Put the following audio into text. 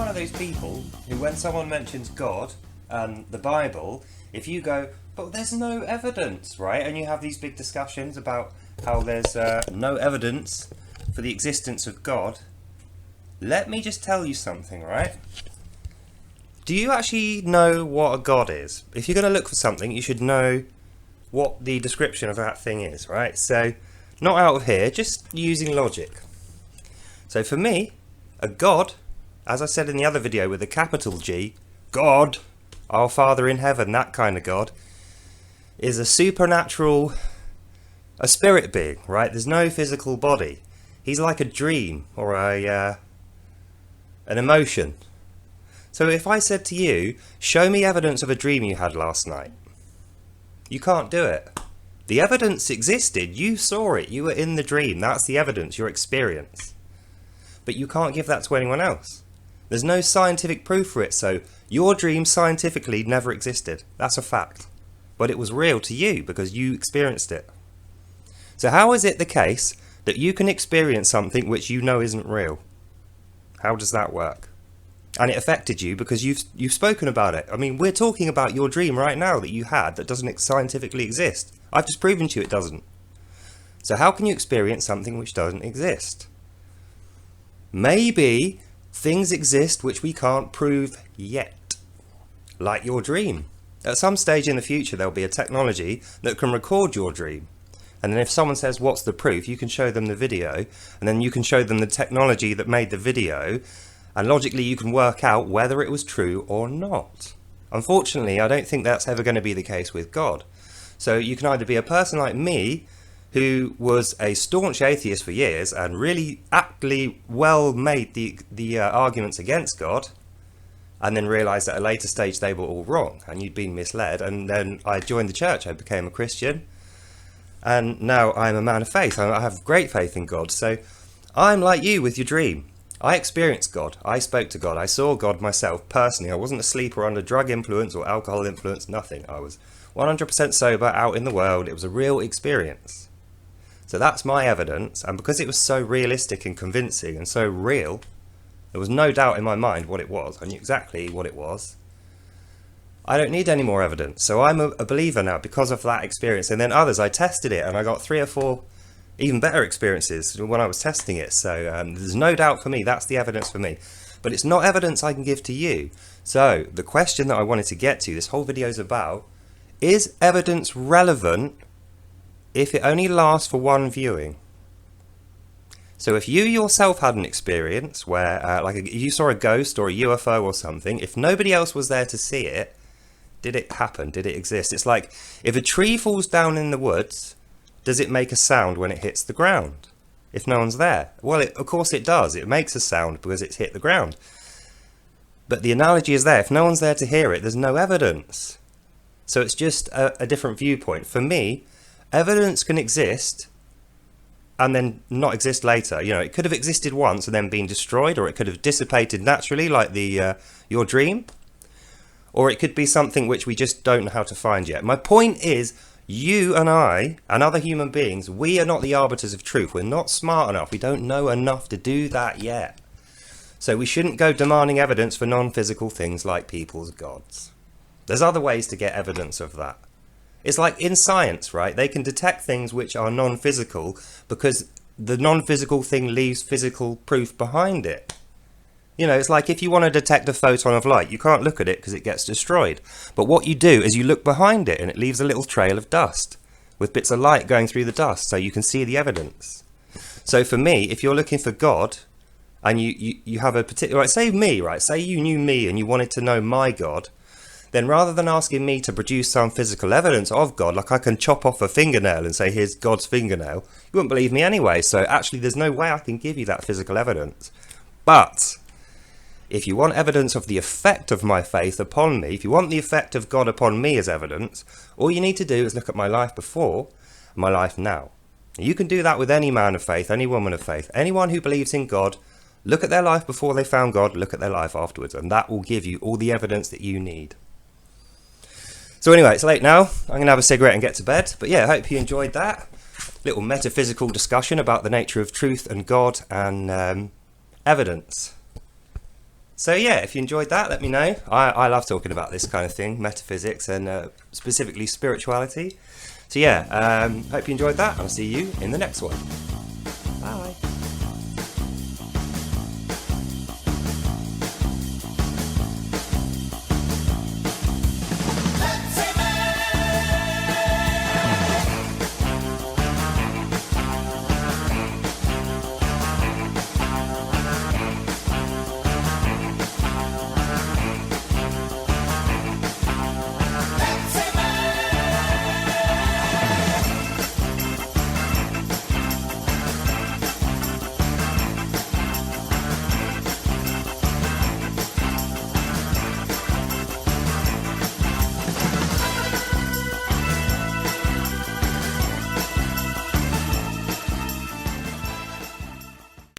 one of those people who, when someone mentions God and the Bible, if you go, but there's no evidence, right? And you have these big discussions about how there's no evidence for the existence of God. Let me just tell you something, right? Do you actually know what a God is? If you're going to look for something, you should know what the description of that thing is, right? So, not out of here, just using logic. So for me, a God, as I said in the other video with a capital G, God, our Father in heaven, that kind of God, is a supernatural, a spirit being, right? There's no physical body. He's like a dream or an emotion. So if I said to you, show me evidence of a dream you had last night, you can't do it. The evidence existed, you saw it, you were in the dream, that's the evidence, your experience. But you can't give that to anyone else. There's no scientific proof for it, so your dream scientifically never existed. That's a fact. But it was real to you because you experienced it. So how is it the case that you can experience something which you know isn't real? How does that work? And it affected you because you've spoken about it. I mean, we're talking about your dream right now that you had that doesn't scientifically exist. I've just proven to you it doesn't. So how can you experience something which doesn't exist? Maybe things exist which we can't prove yet, like your dream. At some stage in the future there'll be a technology that can record your dream. And then if someone says, what's the proof? You can show them the video, and then you can show them the technology that made the video, and logically you can work out whether it was true or not. Unfortunately, I don't think that's ever going to be the case with God. So you can either be a person like me, who was a staunch atheist for years and really aptly well made the arguments against God, and then realised at a later stage they were all wrong and you'd been misled, and then I joined the church, I became a Christian, and now I'm a man of faith. I have great faith in God. So I'm like you with your dream. I experienced God, I spoke to God, I saw God myself personally. I wasn't asleep or under drug influence or alcohol influence, nothing. I was 100% sober, out in the world. It was a real experience. So that's my evidence, and because it was so realistic and convincing and so real, there was no doubt in my mind what it was. I knew exactly what it was. I don't need any more evidence. So I'm a believer now because of that experience. And then others, I tested it and I got 3 or 4 even better experiences when I was testing it. So there's no doubt for me, that's the evidence for me. But it's not evidence I can give to you. So the question that I wanted to get to, this whole video is about, is evidence relevant if it only lasts for one viewing? So if you yourself had an experience where, you saw a ghost or a UFO or something, if nobody else was there to see it, did it happen? Did it exist? It's like, if a tree falls down in the woods, does it make a sound when it hits the ground? If no one's there? Well, of course it does. It makes a sound because it's hit the ground. But the analogy is there. If no one's there to hear it, there's no evidence. So it's just a different viewpoint. For me, evidence can exist and then not exist later. You know, it could have existed once and then been destroyed, or it could have dissipated naturally like your dream, or it could be something which we just don't know how to find yet. My point is, you and I and other human beings, we are not the arbiters of truth. We're not smart enough. We don't know enough to do that yet. So we shouldn't go demanding evidence for non-physical things like people's gods. There's other ways to get evidence of that. It's like in science, right? They can detect things which are non-physical because the non-physical thing leaves physical proof behind it. You know, it's like if you want to detect a photon of light, you can't look at it because it gets destroyed. But what you do is you look behind it and it leaves a little trail of dust with bits of light going through the dust so you can see the evidence. So for me, if you're looking for God and you have a particular, right, say me, right? Say you knew me and you wanted to know my God, then rather than asking me to produce some physical evidence of God, like I can chop off a fingernail and say, here's God's fingernail, you wouldn't believe me anyway. So actually there's no way I can give you that physical evidence. But if you want evidence of the effect of my faith upon me, if you want the effect of God upon me as evidence, all you need to do is look at my life before and my life now. You can do that with any man of faith, any woman of faith, anyone who believes in God. Look at their life before they found God, look at their life afterwards, and that will give you all the evidence that you need. So anyway, it's late now. I'm going to have a cigarette and get to bed. But yeah, I hope you enjoyed that little metaphysical discussion about the nature of truth and God and evidence. So yeah, if you enjoyed that, let me know. I love talking about this kind of thing, metaphysics and specifically spirituality. So yeah, hope you enjoyed that. I'll see you in the next one. Bye.